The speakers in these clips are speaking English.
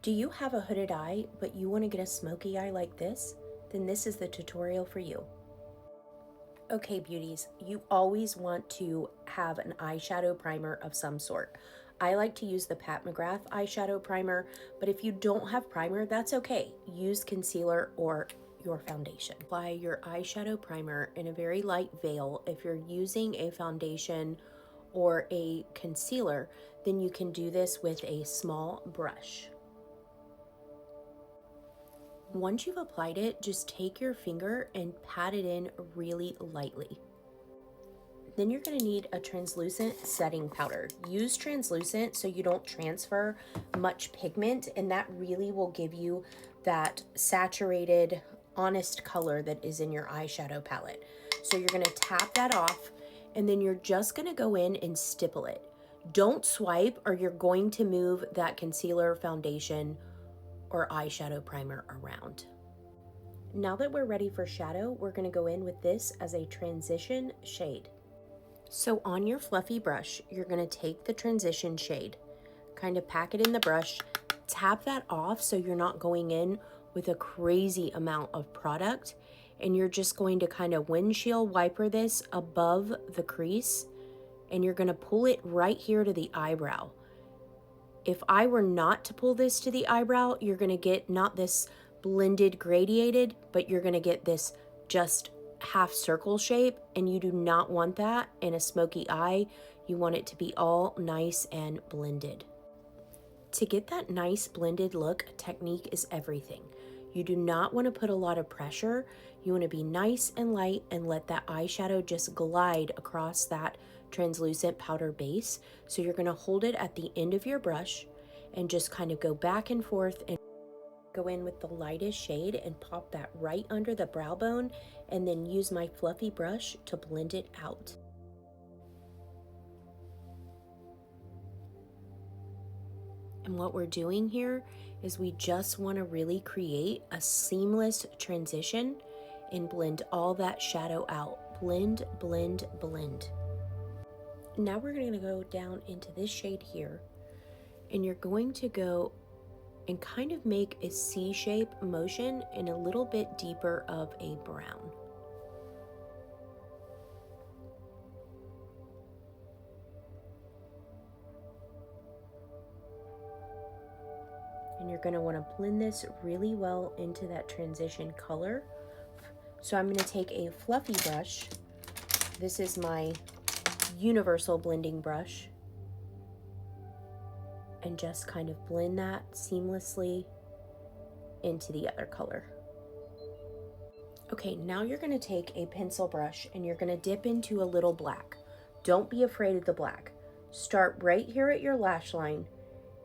Do you have a hooded eye, but you want to get a smoky eye like this? Then this is the tutorial for you. Okay, beauties, you always want to have an eyeshadow primer of some sort. I like to use the Pat McGrath eyeshadow primer, but if you don't have primer, that's okay. Use concealer or your foundation. Apply your eyeshadow primer in a very light veil. If you're using a foundation or a concealer, then you can do this with a small brush. Once you've applied it, just take your finger and pat it in really lightly. Then you're going to need a translucent setting powder. Use translucent so you don't transfer much pigment, and that really will give you that saturated, honest color that is in your eyeshadow palette. So you're going to tap that off, and then you're just going to go in and stipple it. Don't swipe or you're going to move that concealer, foundation, or eyeshadow primer around. Now that we're ready for shadow, we're going to go in with this as a transition shade. So on your fluffy brush, you're going to take the transition shade, kind of pack it in the brush, tap that off so you're not going in with a crazy amount of product, and you're just going to kind of windshield wiper this above the crease, and you're going to pull it right here to the eyebrow. If I were not to pull this to the eyebrow, you're going to get not this blended gradiated, but you're going to get this just half circle shape, and you do not want that in a smoky eye. You want it to be all nice and blended. To get that nice blended look, technique is everything. You do not want to put a lot of pressure. You want to be nice and light and let that eyeshadow just glide across that translucent powder base. So you're going to hold it at the end of your brush and just kind of go back and forth and go in with the lightest shade and pop that right under the brow bone, and then use my fluffy brush to blend it out. And what we're doing here is we just want to really create a seamless transition and blend all that shadow out. Blend, blend, blend. Now we're going to go down into this shade here, and you're going to go and kind of make a C-shape motion in a little bit deeper of a brown. And you're going to want to blend this really well into that transition color. So I'm going to take a fluffy brush. This is my universal blending brush, and just kind of blend that seamlessly into the other color. Okay, now you're going to take a pencil brush and you're going to dip into a little black. Don't be afraid of the black. Start right here at your lash line,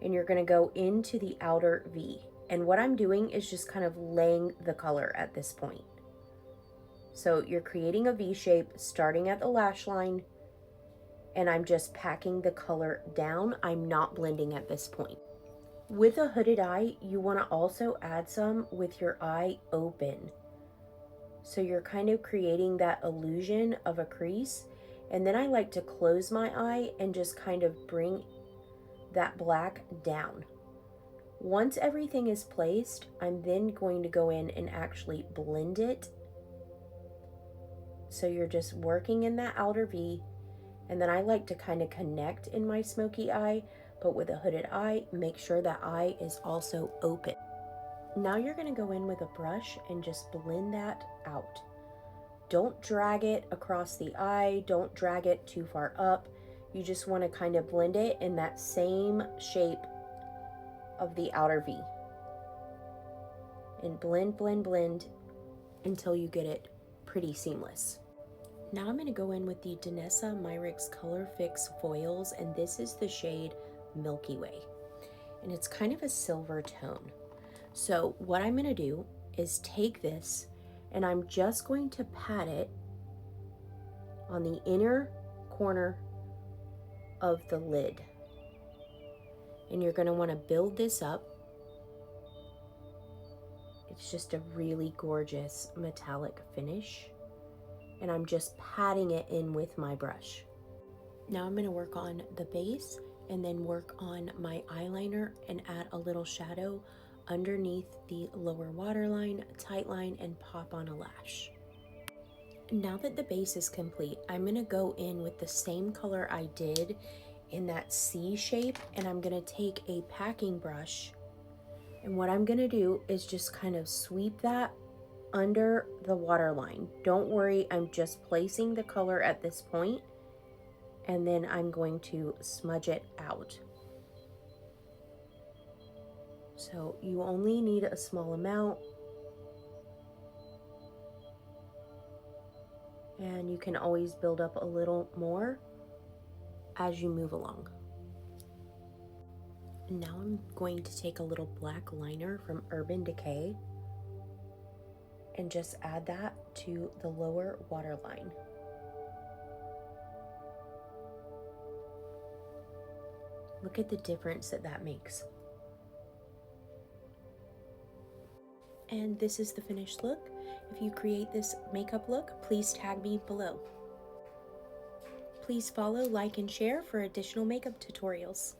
and you're going to go into the outer V. And what I'm doing is just kind of laying the color at this point. So you're creating a V shape starting at the lash line, and I'm just packing the color down. I'm not blending at this point. With a hooded eye, you want to also add some with your eye open. So you're kind of creating that illusion of a crease. And then I like to close my eye and just kind of bring that black down. Once everything is placed, I'm then going to go in and actually blend it. So you're just working in that outer V. And then I like to kind of connect in my smoky eye, but with a hooded eye, make sure that eye is also open. Now you're going to go in with a brush and just blend that out. Don't drag it across the eye. Don't drag it too far up. You just want to kind of blend it in that same shape of the outer V. And blend, blend, blend until you get it pretty seamless. Now I'm going to go in with the Danessa Myricks Color Fix foils, and this is the shade Milky Way. And it's kind of a silver tone. So what I'm going to do is take this, and I'm just going to pat it on the inner corner of the lid. And you're going to want to build this up. It's just a really gorgeous metallic finish. And I'm just patting it in with my brush. Now I'm going to work on the base and then work on my eyeliner and add a little shadow underneath the lower waterline, tight line, and pop on a lash. Now that the base is complete, I'm going to go in with the same color I did in that C shape, and I'm going to take a packing brush, and what I'm going to do is just kind of sweep that under the waterline. Don't worry, I'm just placing the color at this point, and then I'm going to smudge it out. So you only need a small amount, and you can always build up a little more as you move along. Now I'm going to take a little black liner from Urban Decay and just add that to the lower waterline. Look at the difference that that makes. And this is the finished look. If you create this makeup look, please tag me below. Please follow, like, and share for additional makeup tutorials.